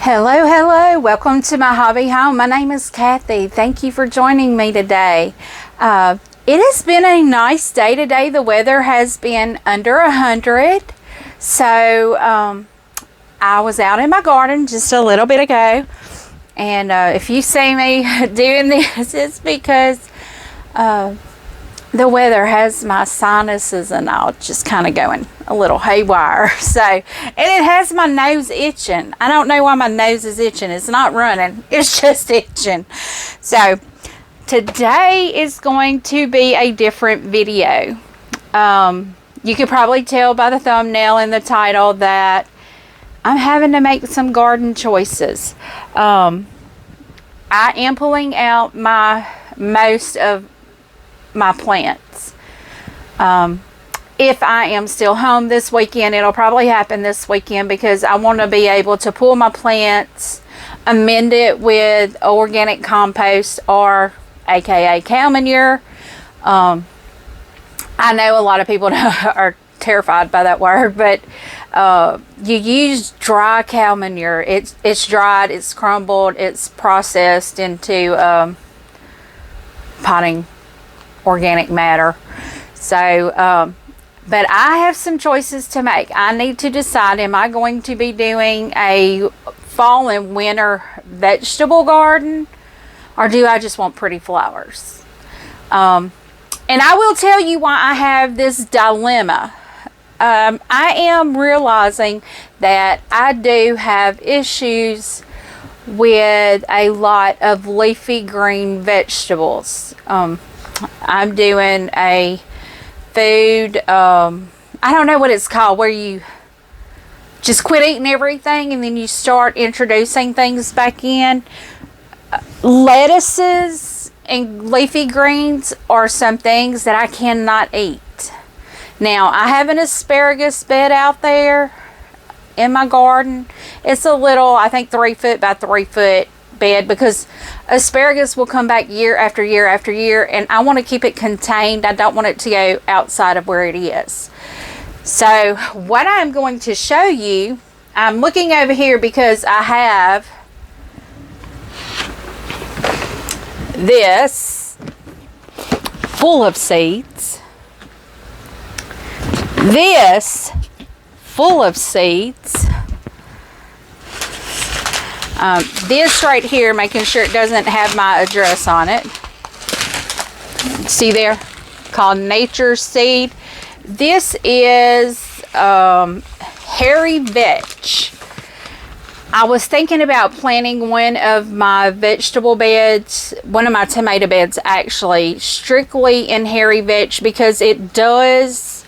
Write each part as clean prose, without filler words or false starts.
Hello, hello. Welcome to my hobby home. My name is Cathy. Thank you for joining me today. It has been a nice day today. The weather has been under 100. So I was out in my garden just a little bit ago. And if you see me doing this, it's because the weather has my sinuses and all just kind of going a little haywire. So, and it has my nose itching. I don't know why my nose is itching. It's not running. It's just itching. So, today is going to be a different video. You could probably tell by the thumbnail and the title that I'm having to make some garden choices. I am pulling out most of my plants. If I am still home this weekend, it'll probably happen this weekend because I want to be able to pull my plants, amend it with organic compost or aka cow manure. I know a lot of people are terrified by that word, but you use dry cow manure. It's dried, it's crumbled, it's processed into potting organic matter. So but I have some choices to make. I need to decide, am I going to be doing a fall and winter vegetable garden, or do I just want pretty flowers? And I will tell you why I have this dilemma. I am realizing that I do have issues with a lot of leafy green vegetables. I'm doing a food, I don't know what it's called, where you just quit eating everything and then you start introducing things back in. Lettuces and leafy greens are some things that I cannot eat. Now, I have an asparagus bed out there in my garden. It's a little, I think 3 foot by 3 foot bed, because asparagus will come back year after year after year, and I want to keep it contained. I don't want it to go outside of where it is. So what I'm going to show you, I'm looking over here because I have this full of seeds, this full of seeds, this right here, making sure it doesn't have my address on it. See there? Called Nature Seed. This is hairy vetch. I was thinking about planting one of my vegetable beds, one of my tomato beds actually, strictly in hairy vetch, because it does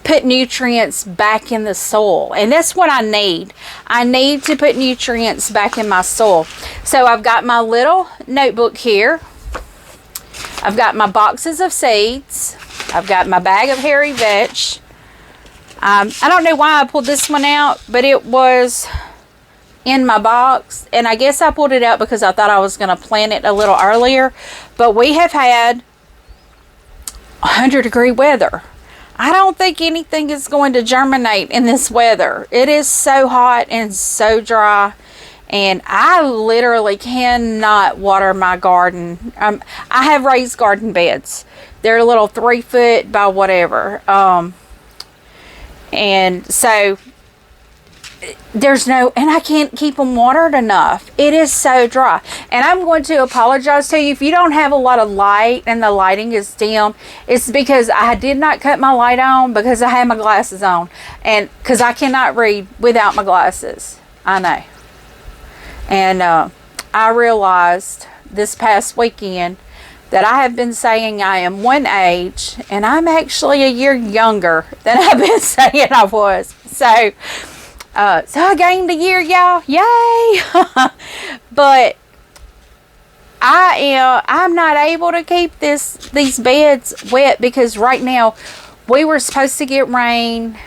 put nutrients back in the soil, and that's what I need. I need to put nutrients back in my soil. So I've got my little notebook here. I've got my boxes of seeds. I've got my bag of hairy vetch. I don't know why I pulled this one out, but it was in my box, and I guess I pulled it out because I thought I was going to plant it a little earlier. But we have had 100-degree weather. I don't think anything is going to germinate in this weather. It is so hot and so dry, and I literally cannot water my garden. I have raised garden beds. They're a little 3 foot by whatever. And so there's no, and I can't keep them watered enough. It is so dry. And I'm going to apologize to you if you don't have a lot of light and the lighting is dim. It's because I did not cut my light on because I had my glasses on, and because I cannot read without my glasses. I know. And I realized this past weekend that I have been saying I am one age, and I'm actually a year younger than I've been saying I was. So I gained a year, y'all. Yay! But I'm not able to keep these beds wet because right now we were supposed to get rain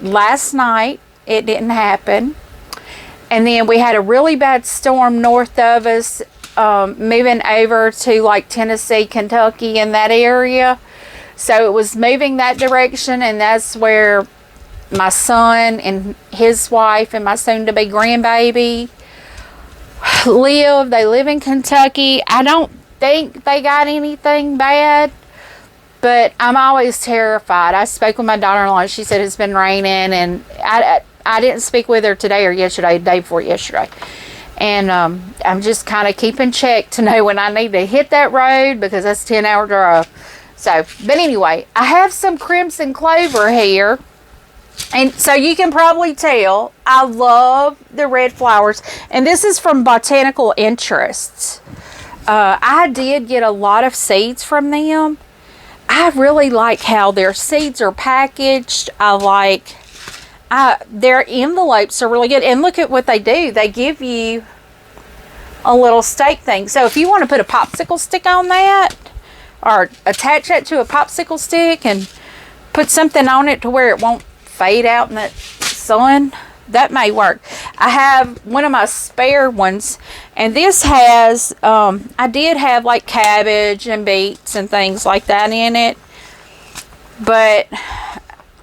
last night. It didn't happen. And then we had a really bad storm north of us, moving over to like Tennessee, Kentucky, in that area. So it was moving that direction, and that's where my son and his wife and my soon-to-be grandbaby live. They live in Kentucky. I don't think they got anything bad, but I'm always terrified. I spoke with my daughter-in-law. She said it's been raining, and I didn't speak with her today or yesterday, the day before yesterday. And I'm just kind of keeping check to know when I need to hit that road, because that's a 10-hour drive. So, but anyway, I have some crimson clover here. And so you can probably tell I love the red flowers. And this is from Botanical Interests. I did get a lot of seeds from them. I really like how their seeds are packaged. Their envelopes are really good. And look at what they do. They give you a little stake thing. So if you want to put a popsicle stick on that, or attach that to a popsicle stick and put something on it to where it won't fade out in the sun, that may work. I have one of my spare ones, and this has I did have like cabbage and beets and things like that in it, but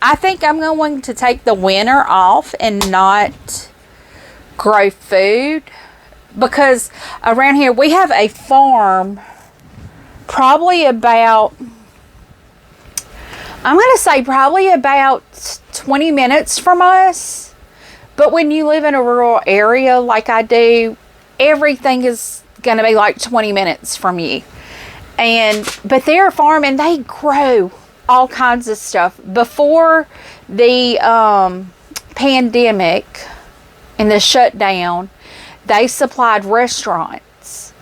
I think I'm going to take the winter off and not grow food, because around here we have a farm probably about, I'm going to say probably about 20 minutes from us. But when you live in a rural area like I do, everything is going to be like 20 minutes from you. But they're a farm, and they grow all kinds of stuff. Before the pandemic and the shutdown, they supplied restaurants.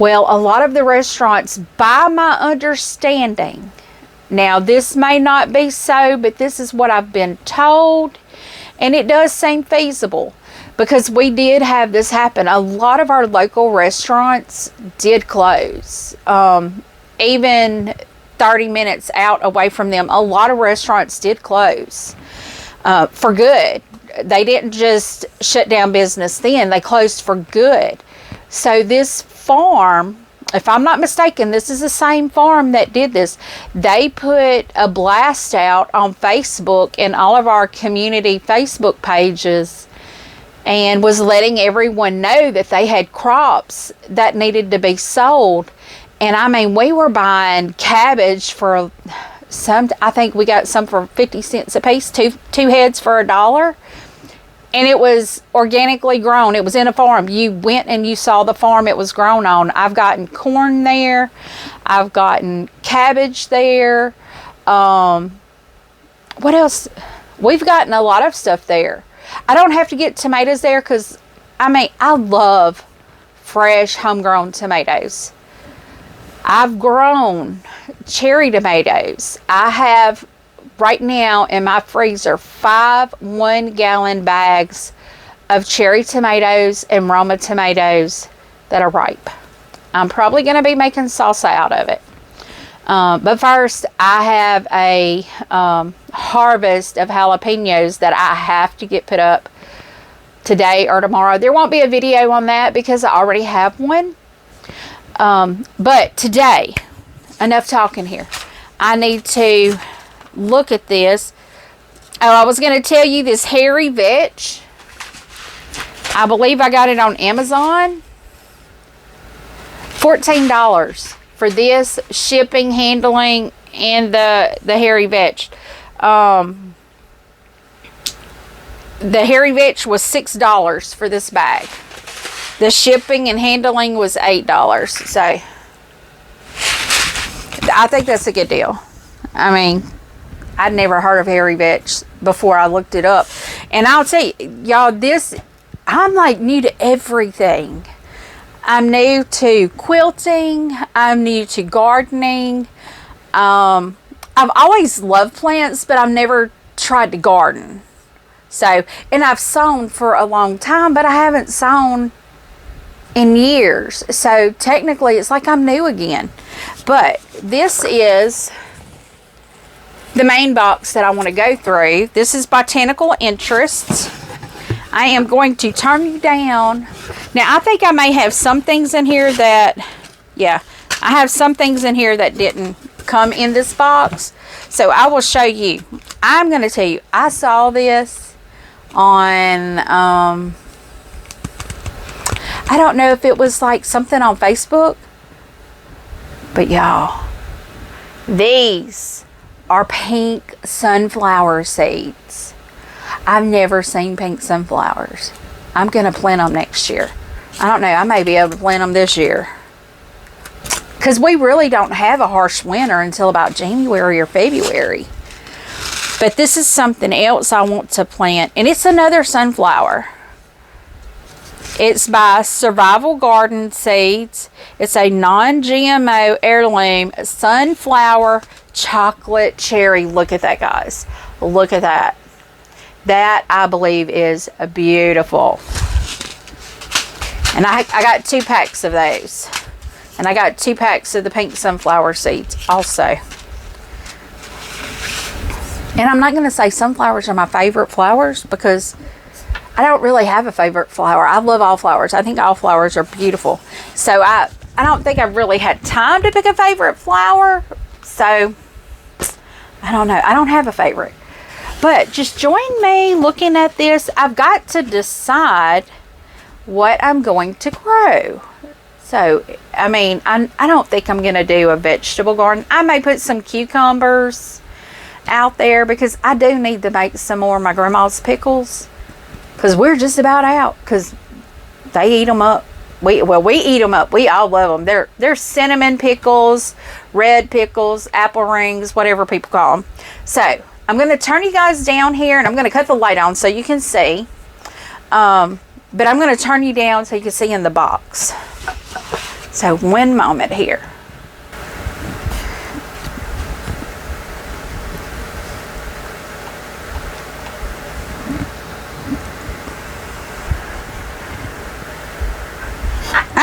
Well, a lot of the restaurants, by my understanding, now this may not be so, but this is what I've been told, and it does seem feasible, because we did have this happen. A lot of our local restaurants did close. Even 30 minutes out away from them, a lot of restaurants did close for good. They didn't just shut down business then, they closed for good. So this farm, if I'm not mistaken, this is the same farm that did this. They put a blast out on Facebook and all of our community Facebook pages, and was letting everyone know that they had crops that needed to be sold. And I mean, we were buying cabbage for I think we got some for 50 cents a piece, two heads for $1. And it was organically grown. It was in a farm. You went and you saw the farm it was grown on. I've gotten corn there. I've gotten cabbage there. What else? We've gotten a lot of stuff there. I don't have to get tomatoes there, because, I mean, I love fresh homegrown tomatoes. I've grown cherry tomatoes. I have right now in my freezer 5 1-gallon bags of cherry tomatoes and Roma tomatoes that are ripe. I'm probably going to be making salsa out of it. But first, I have a harvest of jalapenos that I have to get put up today or tomorrow. There won't be a video on that because I already have one. But today, enough talking here. I need to look at this. Oh, I was going to tell you this hairy vetch. I believe I got it on Amazon. $14 for this, shipping, handling, and the hairy vetch. The hairy vetch was $6 for this bag. The shipping and handling was $8. So I think that's a good deal. I mean, I'd never heard of hairy vetch before I looked it up. And I'll tell you, y'all, I'm like new to everything. I'm new to quilting. I'm new to gardening. I've always loved plants, but I've never tried to garden. So, and I've sown for a long time, but I haven't sown in years. So technically it's like I'm new again. But this is the main box that I want to go through. This is Botanical Interests. I am going to turn you down. Now, I think I may have some things in here that, yeah, I have some things in here that didn't come in this box. So I will show you. I'm going to tell you, I saw this on, I don't know if it was like something on Facebook, but y'all, these are pink sunflower seeds. I've never seen pink sunflowers. I'm going to plant them next year. I don't know. I may be able to plant them this year. Because we really don't have a harsh winter until about January or February. But this is something else I want to plant. And it's another sunflower. It's by Survival Garden Seeds. It's a non-GMO heirloom sunflower chocolate cherry. Look at that, guys. Look at that. That, I believe, is beautiful. And I got 2 packs of those. And I got 2 packs of the pink sunflower seeds also. And I'm not going to say sunflowers are my favorite flowers, because I don't really have a favorite flower. I love all flowers. I think all flowers are beautiful. So I don't think I've really had time to pick a favorite flower. So I don't know. I don't have a favorite. But just join me looking at this. I've got to decide what I'm going to grow. So, I mean, I don't think I'm going to do a vegetable garden. I may put some cucumbers out there, because I do need to make some more of my grandma's pickles. Because we're just about out, because they eat them up. We eat them up. We all love them. They're cinnamon pickles, red pickles, apple rings, whatever people call them. So, I'm going to turn you guys down here, and I'm going to cut the light on so you can see. But I'm going to turn you down so you can see in the box. So, one moment here.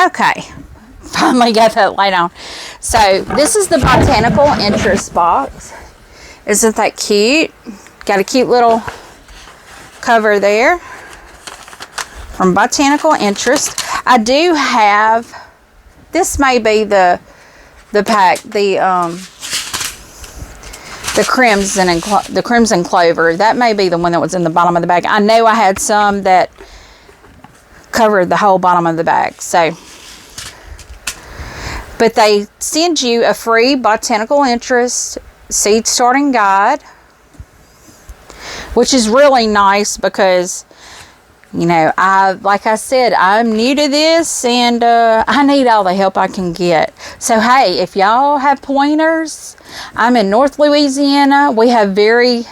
Okay. Finally got that light on. So, this is the Botanical Interest box. Isn't that cute? Got a cute little cover there from Botanical Interest. I do have, this may be the pack, the crimson clover. That may be the one that was in the bottom of the bag. I know I had some that covered the whole bottom of the bag. So, but they send you a free Botanical Interest seed starting guide, which is really nice, because you know, like I said, I'm new to this, and I need all the help I can get. So hey, if y'all have pointers, I'm in North Louisiana. We have very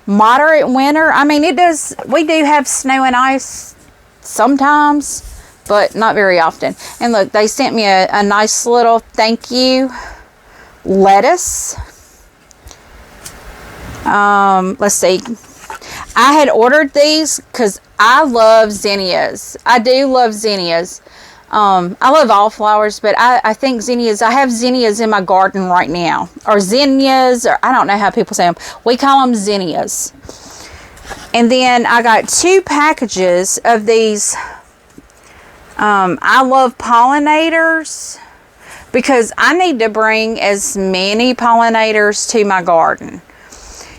moderate winter. I mean, we do have snow and ice sometimes, but not very often. And look, they sent me a nice little thank you lettuce. Let's see. I had ordered these because I love zinnias. I do love zinnias. I love all flowers, but I think zinnias, I have zinnias in my garden right now. Or zinnias, or I don't know how people say them. We call them zinnias. And then I got 2 packages of these. I love pollinators, because I need to bring as many pollinators to my garden.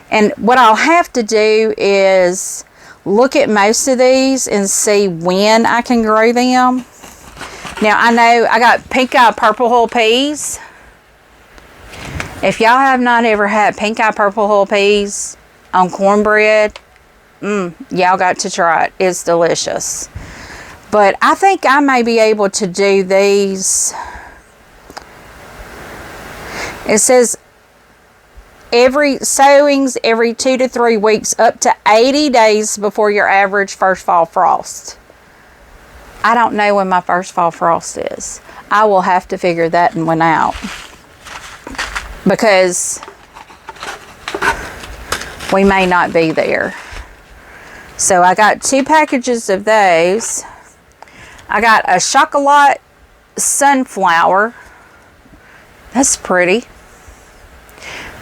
And what I'll have to do is look at most of these and see when I can grow them. Now, I know I got pink eye purple hull peas. If y'all have not ever had pink eye purple hull peas on cornbread, y'all got to try it. It's delicious. But I think I may be able to do these. It says sowings every 2 to 3 weeks, up to 80 days before your average first fall frost. I don't know when my first fall frost is. I will have to figure that one out, because we may not be there. So I got 2 packages of those. I got a chocolate sunflower. That's pretty.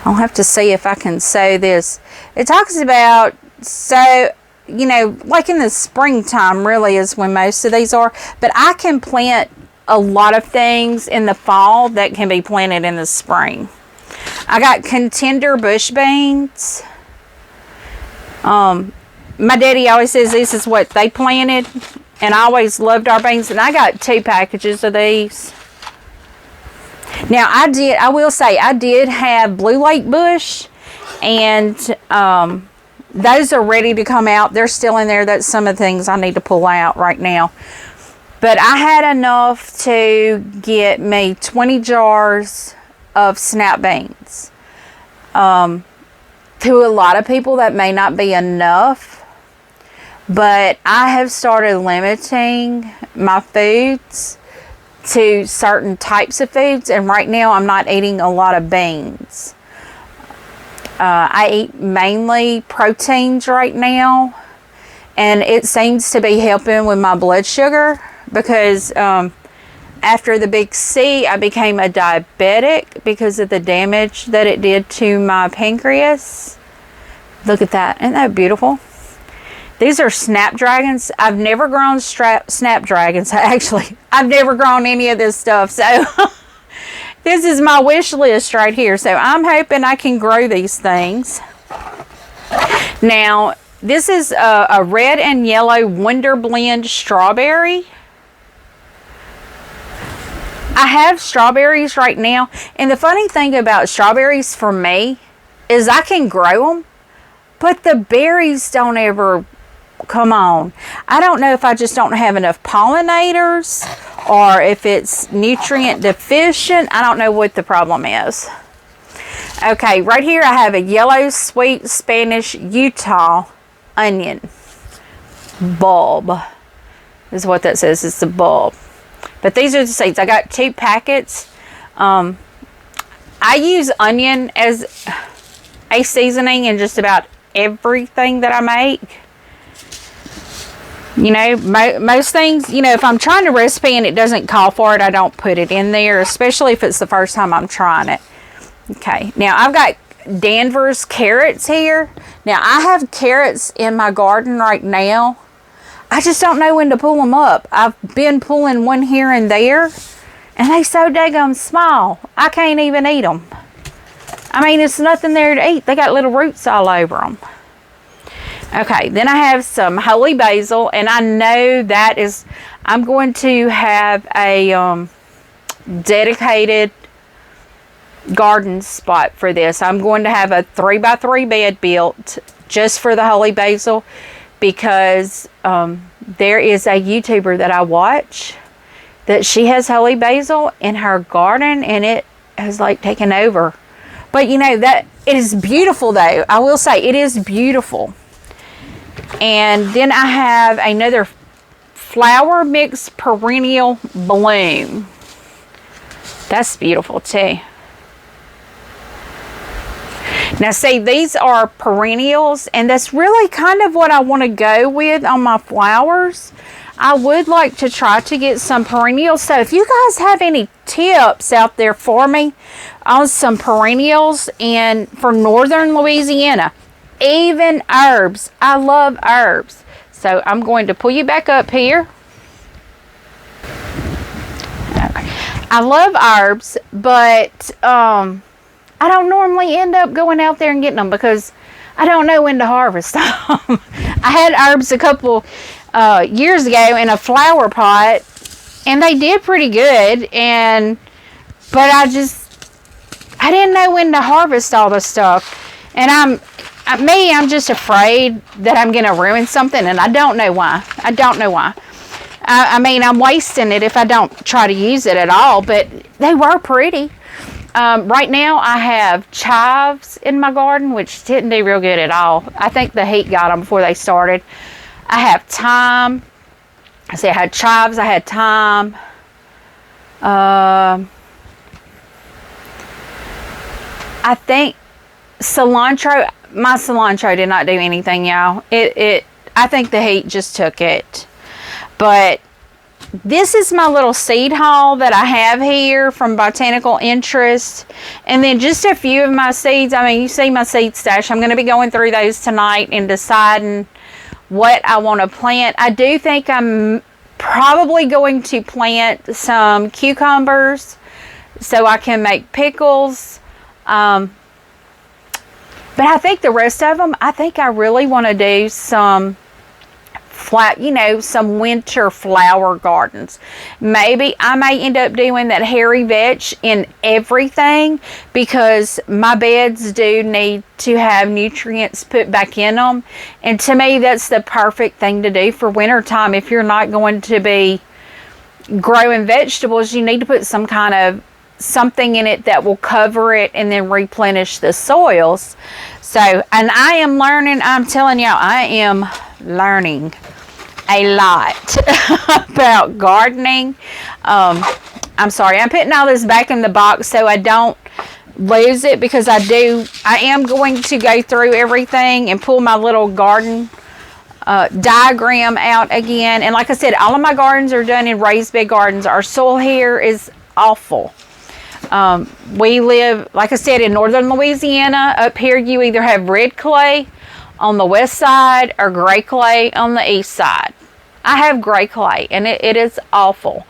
I'll have to see if I can sow this. It talks about, so, you know, like in the springtime really is when most of these are. But I can plant a lot of things in the fall that can be planted in the spring. I got contender bush beans. My daddy always says this is what they planted, and I always loved our beans, and I got 2 packages of these. Now I will say I did have blue lake bush, and those are ready to come out. They're still in there. That's some of the things I need to pull out right now. But I had enough to get me 20 jars of snap beans. To a lot of people that may not be enough, but I have started limiting my foods to certain types of foods, and right now I'm not eating a lot of beans. I eat mainly proteins right now, and it seems to be helping with my blood sugar because after the big C, I became a diabetic because of the damage that it did to my pancreas. Look at that. Isn't that beautiful? These are snapdragons. I've never grown snapdragons. Actually, I've never grown any of this stuff. So this is my wish list right here. So I'm hoping I can grow these things. Now, this is a red and yellow Wonder Blend strawberry. I have strawberries right now, and the funny thing about strawberries for me is I can grow them, but the berries don't ever come on. I don't know if I just don't have enough pollinators or if it's nutrient deficient. I don't know what the problem is. Okay, right here I have a yellow sweet Spanish Utah onion bulb. Is what that says. It's the bulb. But these are the seeds. I got 2 packets. I use onion as a seasoning in just about everything that I make. You know, most things, you know, if I'm trying a recipe and it doesn't call for it, I don't put it in there, especially if it's the first time I'm trying it. Okay, now I've got Danvers carrots here. Now, I have carrots in my garden right now. I just don't know when to pull them up. I've been pulling one here and there, and they so daggum small. I can't even eat them. I mean, it's nothing there to eat. They got little roots all over them. Okay, then I have some holy basil, and I know that is, I'm going to have a dedicated garden spot for this. I'm going to have a 3x3 bed built just for the holy basil, because there is a YouTuber that I watch that she has holy basil in her garden, and it has like taken over. But you know, that it is beautiful though. I will say it is beautiful. And then I have another flower mix perennial bloom. That's beautiful too. Now see, these are perennials, and that's really kind of what I want to go with on my flowers. I would like to try to get some perennials. So if you guys have any tips out there for me on some perennials and for northern Louisiana, even herbs. I love herbs. So I'm going to pull you back up here. I love herbs, but I don't normally end up going out there and getting them because I don't know when to harvest them. I had herbs a couple years ago in a flower pot, and they did pretty good, but I didn't know when to harvest all the stuff. And I'm just afraid that I'm going to ruin something, and I don't know why. I don't know why. I mean, I'm wasting it if I don't try to use it at all, but they were pretty. Right now, I have chives in my garden, which didn't do real good at all. I think the heat got them before they started. I have thyme. I had chives. I had thyme. I think cilantro. My cilantro did not do anything, y'all. I think the heat just took it. But this is my little seed haul that I have here from Botanical Interest. And then just a few of my seeds. I mean, you see my seed stash. I'm going to be going through those tonight and deciding what I want to plant. I do think I'm probably going to plant some cucumbers so I can make pickles. But I think the rest of them, I think I really want to do some some winter flower gardens. Maybe I may end up doing that hairy vetch in everything, because my beds do need to have nutrients put back in them. And to me, that's the perfect thing to do for wintertime. If you're not going to be growing vegetables, you need to put some kind of something in it that will cover it and then replenish the soils. So, and I am learning, I'm telling y'all, I am learning a lot about gardening. I'm sorry, I'm putting all this back in the box so I don't lose it, because I am going to go through everything and pull my little garden diagram out again. And like I said, all of my gardens are done in raised bed gardens. Our soil here is awful. We live, like I said, in northern Louisiana. Up here you either have red clay on the west side or gray clay on the east side. I have gray clay, and it is awful.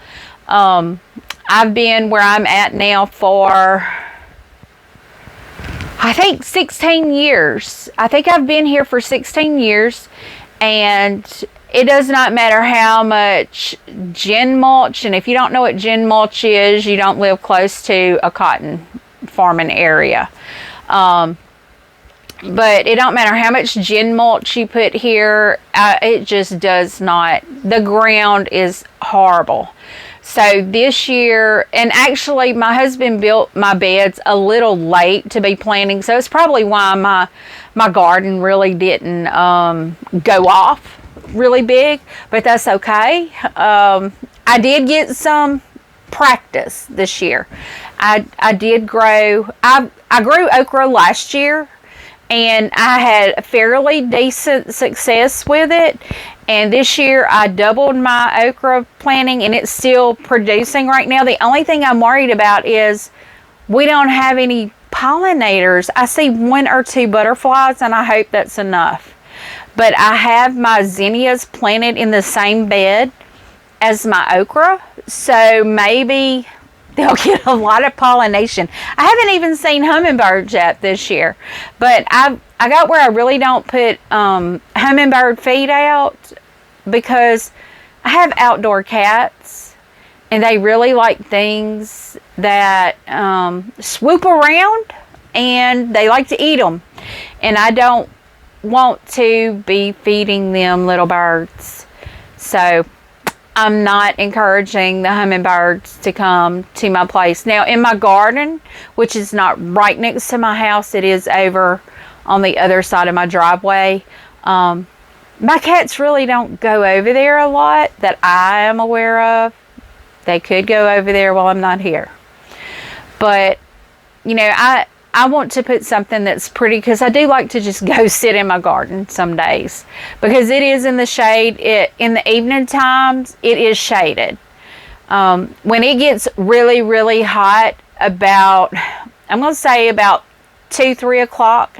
I've been where I'm at now for, I think, 16 years. I think I've been here for 16 years, and it does not matter how much gin mulch, and if you don't know what gin mulch is, you don't live close to a cotton farming area. But it don't matter how much gin mulch you put here, it just does not. The ground is horrible. So this year, and actually my husband built my beds a little late to be planting, so it's probably why my garden really didn't go off really big, but that's okay. I did get some practice this year. I did grow, I grew okra last year, and I had fairly decent success with it. And this year I doubled my okra planting, and it's still producing right now. The only thing I'm worried about is we don't have any pollinators. I see 1 or 2 butterflies, and I hope that's enough. But I have my zinnias planted in the same bed as my okra, so maybe they'll get a lot of pollination. I haven't even seen hummingbirds yet this year, but I got where I really don't put hummingbird feed out, because I have outdoor cats, and they really like things that swoop around, and they like to eat them, and I don't want to be feeding them little birds. So I'm not encouraging the hummingbirds to come to my place. Now in my garden, which is not right next to my house, it is over on the other side of my driveway, my cats really don't go over there a lot that I am aware of. They could go over there while I'm not here, but you know, I want to put something that's pretty, because I do like to just go sit in my garden some days, because it is in the shade. In the evening times, it is shaded. When it gets really, really hot, about, I'm going to say about 2-3 o'clock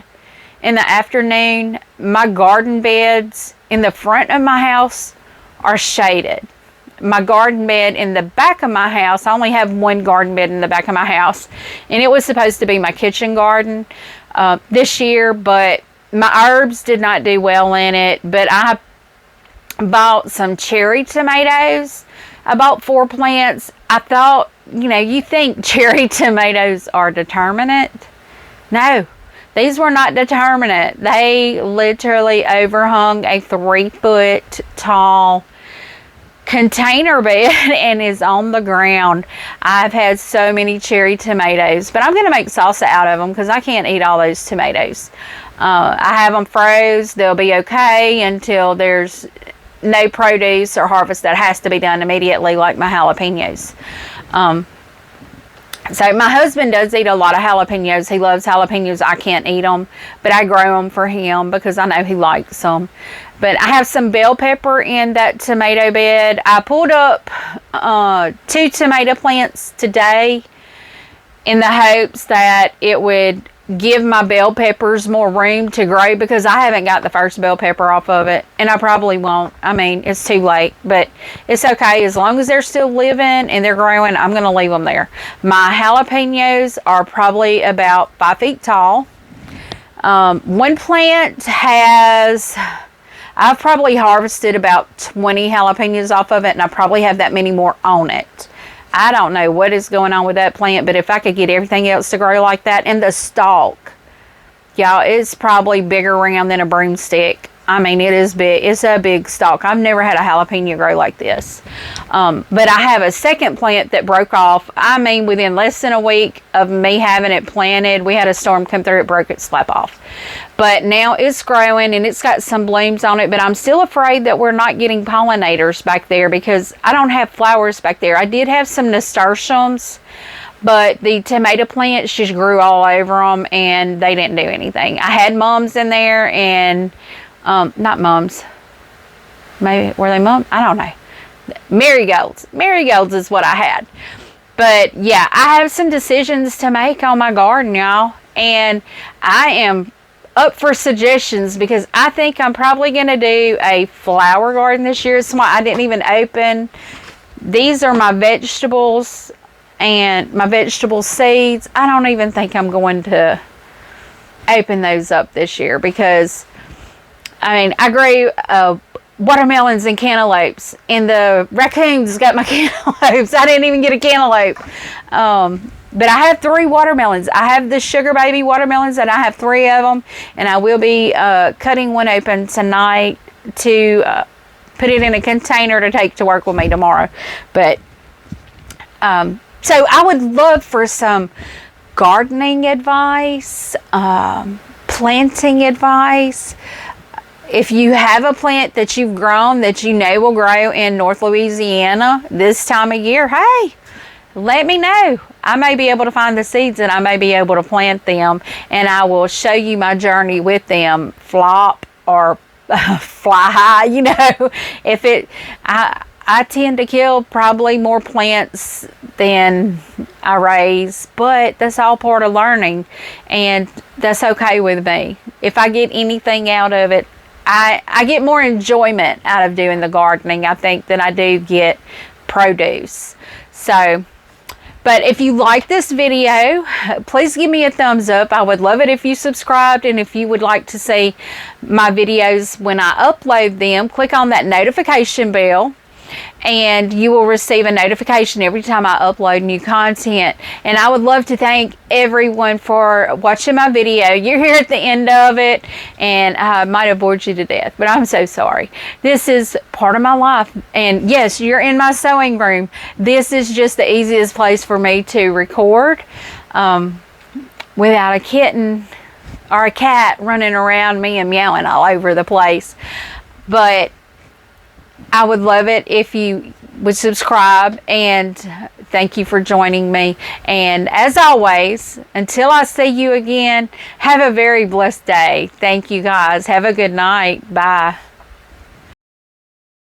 in the afternoon, my garden beds in the front of my house are shaded. My garden bed in the back of my house, I only have 1 garden bed in the back of my house, and it was supposed to be my kitchen garden this year, but my herbs did not do well in it. But I bought some cherry tomatoes. I bought 4 plants. I thought, you know, you think cherry tomatoes are determinate. No, these were not determinate. They literally overhung a 3-foot tall container bed and is on the ground. I've had so many cherry tomatoes, but I'm going to make salsa out of them, because I can't eat all those tomatoes. I have them froze. They'll be okay until there's no produce or harvest that has to be done immediately, like my jalapenos. So my husband does eat a lot of jalapenos. He loves jalapenos. I can't eat them, but I grow them for him because I know he likes them. But I have some bell pepper in that tomato bed. I pulled up 2 tomato plants today in the hopes that it would give my bell peppers more room to grow, because I haven't got the first bell pepper off of it, and I probably won't. I mean, it's too late, but it's okay. As long as they're still living and they're growing, I'm going to leave them there. My jalapenos are probably about 5 feet tall. One plant has, I've probably harvested about 20 jalapenos off of it, and I probably have that many more on it. I don't know what is going on with that plant, but if I could get everything else to grow like that, and the stalk, y'all, it's probably bigger around than a broomstick. I mean, it is big. It's a big stalk. I've never had a jalapeno grow like this. But I have a second plant that broke off. I mean, within less than a week of me having it planted, we had a storm come through. It broke its slap off. But now it's growing and it's got some blooms on it. But I'm still afraid that we're not getting pollinators back there because I don't have flowers back there. I did have some nasturtiums, but the tomato plants just grew all over them and they didn't do anything. I had mums in there and... not mums. Maybe, were they mums? I don't know. Marigolds. Marigolds is what I had. But yeah, I have some decisions to make on my garden, y'all. And I am up for suggestions because I think I'm probably going to do a flower garden this year. It's why I didn't even open. These are my vegetables and my vegetable seeds. I don't even think I'm going to open those up this year because I mean, I grew watermelons and cantaloupes, and the raccoons got my cantaloupes. I didn't even get a cantaloupe. But I have 3 watermelons. I have the sugar baby watermelons, and I have 3 of them. And I will be cutting one open tonight to put it in a container to take to work with me tomorrow. But so I would love for some gardening advice, planting advice. If you have a plant that you've grown that you know will grow in North Louisiana this time of year, hey, let me know. I may be able to find the seeds and I may be able to plant them, and I will show you my journey with them, flop or fly high, you know. If it, I tend to kill probably more plants than I raise, but that's all part of learning, and that's okay with me. If I get anything out of it, I get more enjoyment out of doing the gardening, I think, than I do get produce. So, but if you like this video, please give me a thumbs up. I would love it if you subscribed, and if you would like to see my videos when I upload them, click on that notification bell, and you will receive a notification every time I upload new content. And I would love to thank everyone for watching my video. You're here at the end of it, and I might have bored you to death, but I'm so sorry. This is part of my life, and yes, you're in my sewing room. This is just the easiest place for me to record without a kitten or a cat running around me and meowing all over the place. But I would love it if you would subscribe, and thank you for joining me. And as always, until I see you again, have a very blessed day. Thank you guys. Have a good night. Bye.